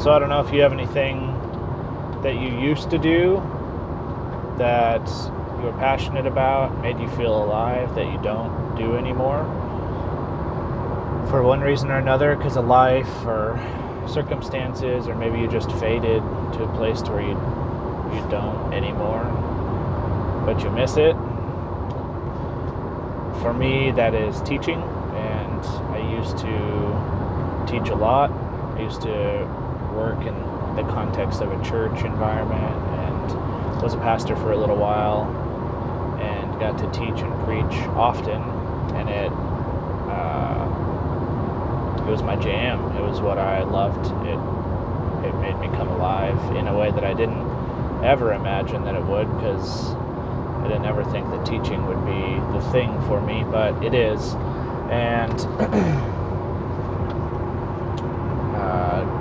So I don't know if you have anything that you used to do that you were passionate about, made you feel alive, that you don't do anymore for one reason or another, because of life or circumstances, or maybe you just faded to a place to where you don't anymore, but you miss it. For me, that is teaching, and I used to teach a lot. I used to work in the context of a church environment and was a pastor for a little while and got to teach and preach often, and it was my jam. It was what I loved. It made me come alive in a way that I didn't ever imagine that it would, because I didn't ever think that teaching would be the thing for me, but it is. And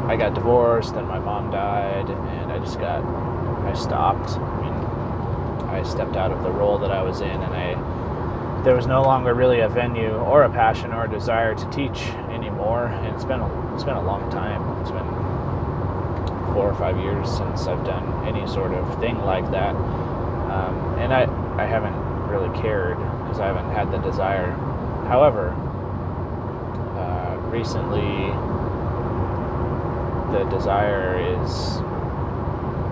I got divorced, then my mom died, and I stopped. I mean, I stepped out of the role that I was in, and there was no longer really a venue or a passion or a desire to teach anymore. And it's been a long time. It's been 4 or 5 years since I've done any sort of thing like that. And I haven't really cared because I haven't had the desire. However, recently the desire is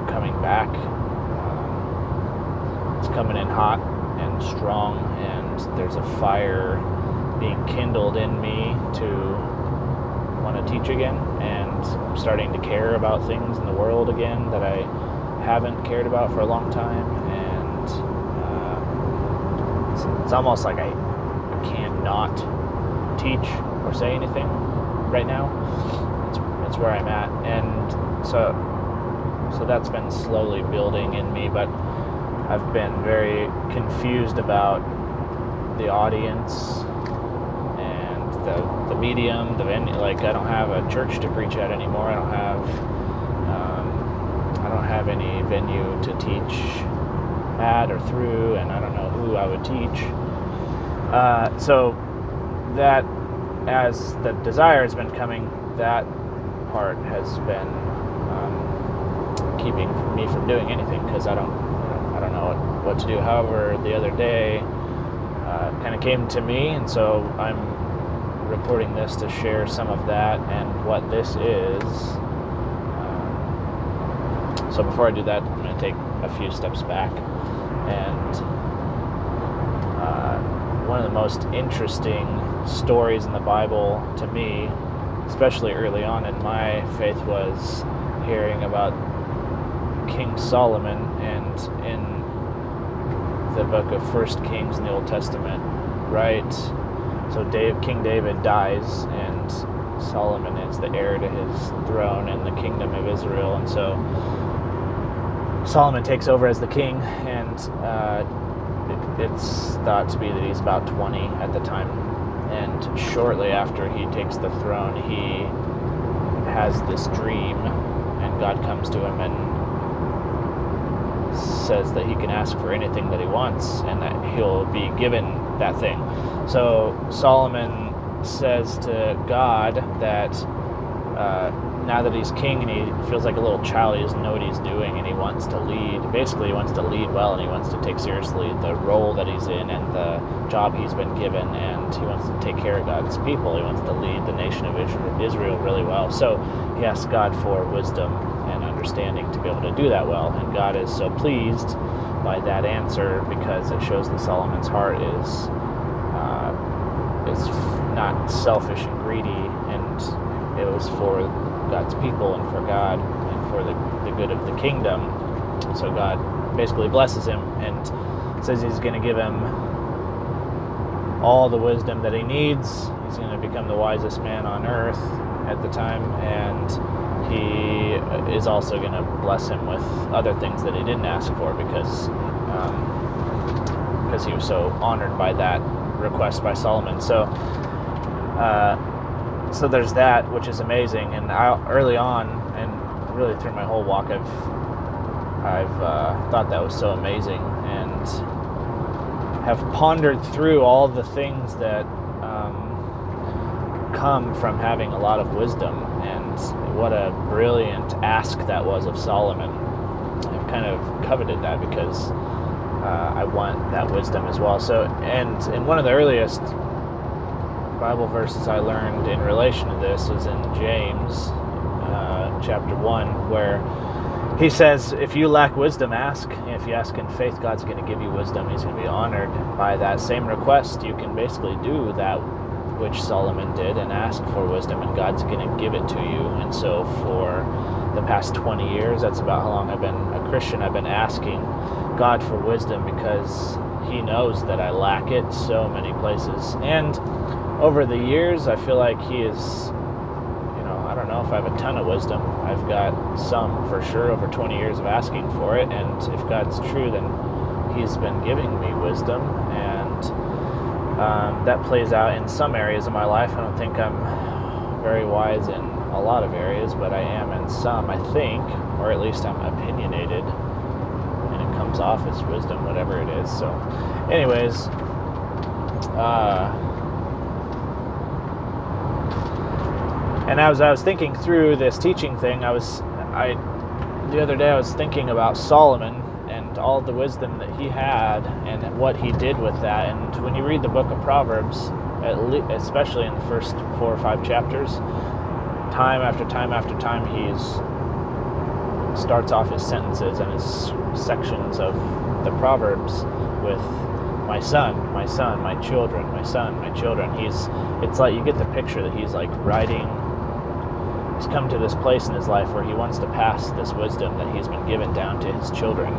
coming back. It's coming in hot and strong, and there's a fire being kindled in me to want to teach again, and I'm starting to care about things in the world again that I haven't cared about for a long time, and it's almost like I can't not teach or say anything right now. It's where I'm at, and so that's been slowly building in me, but I've been very confused about the audience and the medium, the venue. Like, I don't have a church to preach at anymore. I don't have any venue to teach at or through, and I don't know who I would teach. So that, as the desire has been coming, that part has been keeping me from doing anything, because I don't know what to do. However, the other day kind of came to me, and so I'm recording this to share some of that and what this is. So before I do that, I'm going to take a few steps back. And one of the most interesting stories in the Bible to me, especially early on in my faith, was hearing about King Solomon. And in the book of 1 Kings in the Old Testament, right? So King David dies, and Solomon is the heir to his throne and the kingdom of Israel. And so Solomon takes over as the king, and it's thought to be that he's about 20 at the time. And shortly after he takes the throne, he has this dream, and God comes to him and says that he can ask for anything that he wants, and that he'll be given that thing. So Solomon says to God that now that he's king and he feels like a little child, he doesn't know what he's doing, and he wants to lead. Basically, he wants to lead well, and he wants to take seriously the role that he's in and the job he's been given, and he wants to take care of God's people. He wants to lead the nation of Israel really well. So he asks God for wisdom and understanding to be able to do that well, and God is so pleased by that answer, because it shows that Solomon's heart is not selfish and greedy, and it was for God's people and for God and for the good of the kingdom. So God basically blesses him and says he's going to give him all the wisdom that he needs. He's going to become the wisest man on earth at the time, and he is also going to bless him with other things that he didn't ask for, because he was so honored by that request by Solomon. So there's that, which is amazing. And early on, and really through my whole walk, I've thought that was so amazing, and have pondered through all the things that come from having a lot of wisdom, and what a brilliant ask that was of Solomon. I've kind of coveted that because I want that wisdom as well. So, and in one of the earliest Bible verses I learned in relation to this is in James chapter 1, where he says, if you lack wisdom, ask. If you ask in faith, God's going to give you wisdom. He's going to be honored by that same request. You can basically do that which Solomon did and ask for wisdom, and God's going to give it to you. And so for the past 20 years, that's about how long I've been a Christian, I've been asking God for wisdom, because he knows that I lack it so many places. And over the years, I feel like he is, I don't know if I have a ton of wisdom. I've got some for sure, over 20 years of asking for it. And if God's true, then he's been giving me wisdom. And that plays out in some areas of my life. I don't think I'm very wise in a lot of areas, but I am in some, I think, or at least I'm opinionated, and it comes off as wisdom, whatever it is. So anyways, and as I was thinking through this teaching thing, the other day I was thinking about Solomon and all the wisdom that he had and what he did with that. And when you read the Book of Proverbs, especially in the first 4 or 5 chapters, time after time after time, starts off his sentences and his sections of the Proverbs with my son, my children, my son, my children. It's like you get the picture that he's like writing. He's come to this place in his life where he wants to pass this wisdom that he's been given down to his children.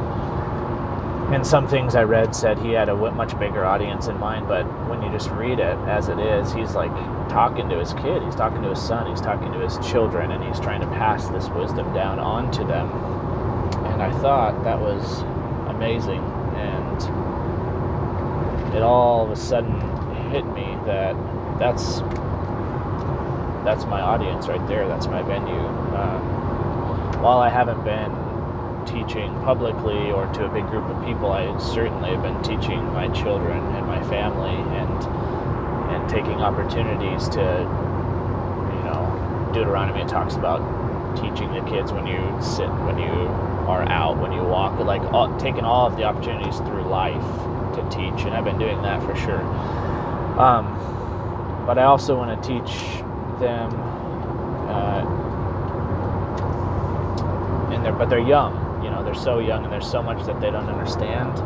And some things I read said he had a much bigger audience in mind, but when you just read it as it is, he's like talking to his kid, he's talking to his son, he's talking to his children, and he's trying to pass this wisdom down onto them. And I thought that was amazing, and it all of a sudden hit me that that's my audience right there. That's my venue. While I haven't been teaching publicly or to a big group of people, I certainly have been teaching my children and my family, and taking opportunities to, Deuteronomy talks about teaching the kids when you sit, when you are out, when you walk, like taking all of the opportunities through life to teach, and I've been doing that for sure. But I also want to teach them, but they're young, they're so young, and there's so much that they don't understand,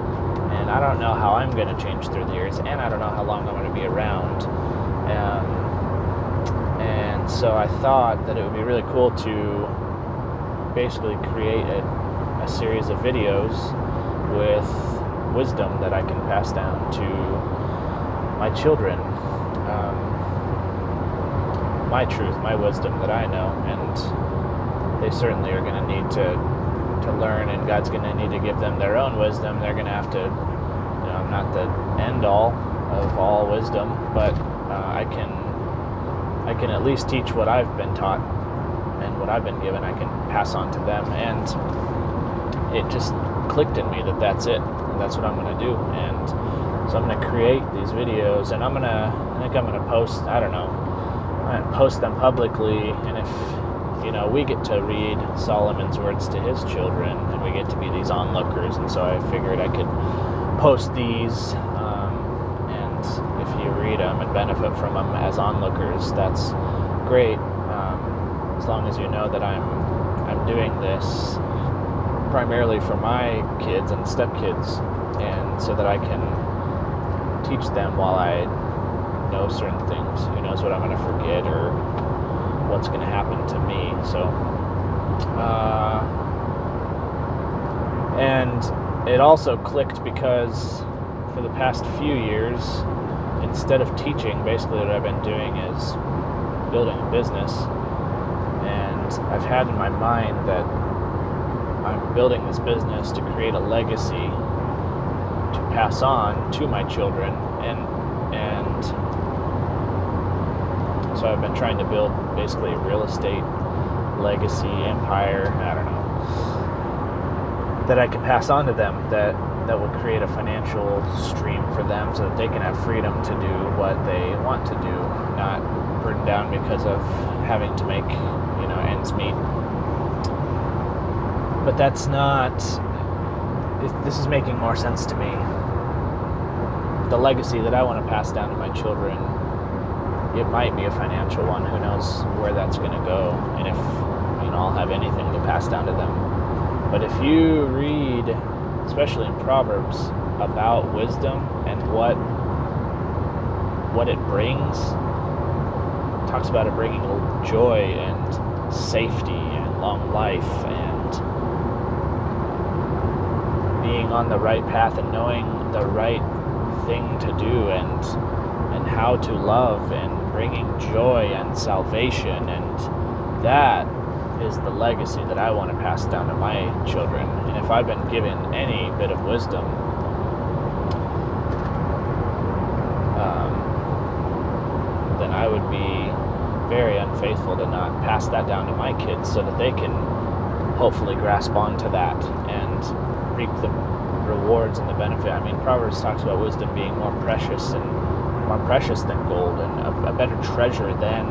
and I don't know how I'm going to change through the years, and I don't know how long I'm going to be around, and so I thought that it would be really cool to basically create a series of videos with wisdom that I can pass down to my children, my truth, my wisdom that I know, and they certainly are going to need to learn, and God's going to need to give them their own wisdom. They're going to have to, I'm not the end all of all wisdom, but I can at least teach what I've been taught and what I've been given. I can pass on to them, and it just clicked in me that that's it. That's what I'm going to do, and so I'm going to create these videos, and I think I'm going to post, I'm going to post them publicly, and if we get to read Solomon's words to his children, and we get to be these onlookers, and so I figured I could post these, and if you read them and benefit from them as onlookers, that's great, as long as you know that I'm doing this primarily for my kids and stepkids, and so that I can teach them while I know certain things. Who knows what I'm going to forget or what's going to happen to me. So, and it also clicked because for the past few years, instead of teaching, basically what I've been doing is building a business. And I've had in my mind that I'm building this business to create a legacy to pass on to my children, and so I've been trying to build basically a real estate legacy empire, I don't know, that I can pass on to them, that will create a financial stream for them so that they can have freedom to do what they want to do, not burdened down because of having to make, ends meet. But that's not, this is making more sense to me. The legacy that I want to pass down to my children, it might be a financial one. Who knows where that's going to go, and if, I'll have anything to pass down to them. But if you read, especially in Proverbs, about wisdom and what it brings, it talks about it bringing joy and safety and long life and being on the right path and knowing the right thing to do and how to love and bringing joy and salvation, and that is the legacy that I want to pass down to my children. And if I've been given any bit of wisdom, then I would be very unfaithful to not pass that down to my kids so that they can hopefully grasp onto that and reap the rewards and the benefit. I mean, Proverbs talks about wisdom being more precious than gold, and a better treasure than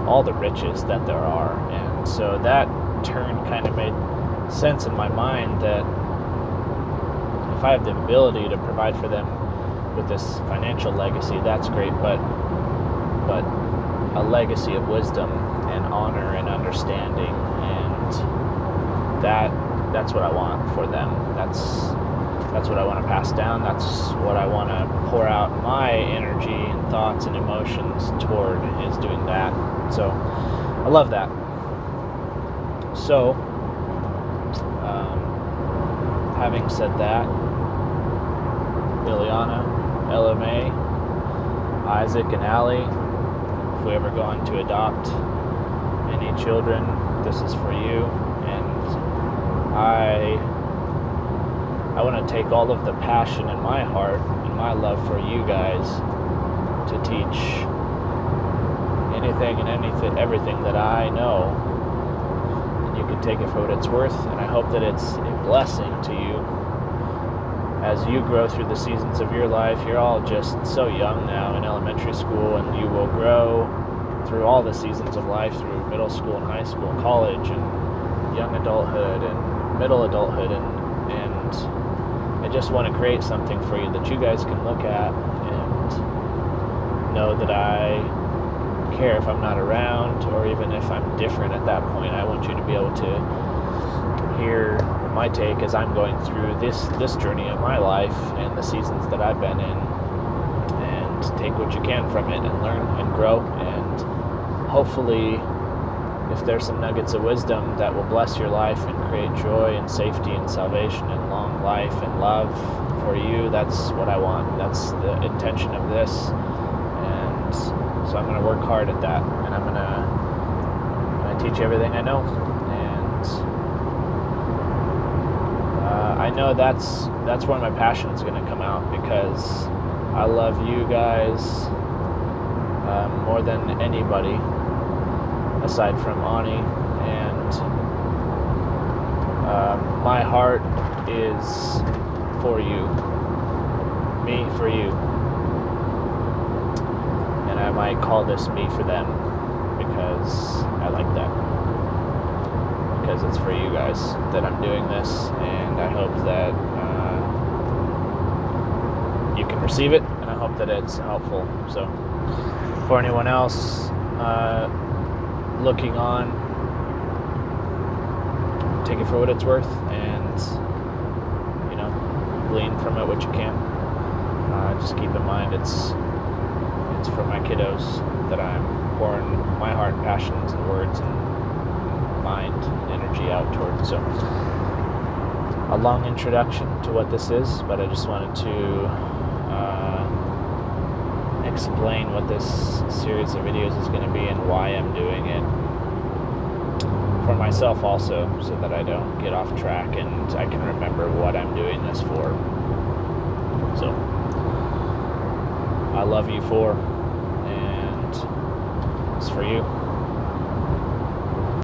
all the riches that there are. And so that turn kind of made sense in my mind, that if I have the ability to provide for them with this financial legacy, that's great, but a legacy of wisdom and honor and understanding, and that's what I want for them. That's what I want to pass down. That's what I want to pour out my energy and thoughts and emotions toward, is doing that. So I love that. So having said that, Ileana, LMA, Isaac, and Allie, if we ever go on to adopt any children, this is for you. And I want to take all of the passion in my heart and my love for you guys to teach anything and everything that I know. And you can take it for what it's worth, and I hope that it's a blessing to you as you grow through the seasons of your life. You're all just so young now in elementary school, and you will grow through all the seasons of life, through middle school and high school and college and young adulthood and middle adulthood, and I just want to create something for you that you guys can look at and know that I care if I'm not around, or even if I'm different at that point. I want you to be able to hear my take as I'm going through this journey of my life and the seasons that I've been in, and take what you can from it and learn and grow, and hopefully if there's some nuggets of wisdom that will bless your life and create joy and safety and salvation and long life and love for you, that's what I want. That's the intention of this. And so I'm going to work hard at that, and I'm going to teach you everything I know. And I know that's where my passion is going to come out, because I love you guys more than anybody aside from Ani, and my heart is for you, me for you, and I might call this Me for Them, because I like that, because it's for you guys that I'm doing this, and I hope that you can receive it, and I hope that it's helpful. So for anyone else looking on, take it for what it's worth, and glean from it what you can. Just keep in mind it's for my kiddos that I'm pouring my heart, passions, and words and mind and energy out toward. So a long introduction to what this is, but I just wanted to explain what this series of videos is going to be and why I'm doing it, for myself also, so that I don't get off track and I can remember what I'm doing this for. So I love you for, and it's for you.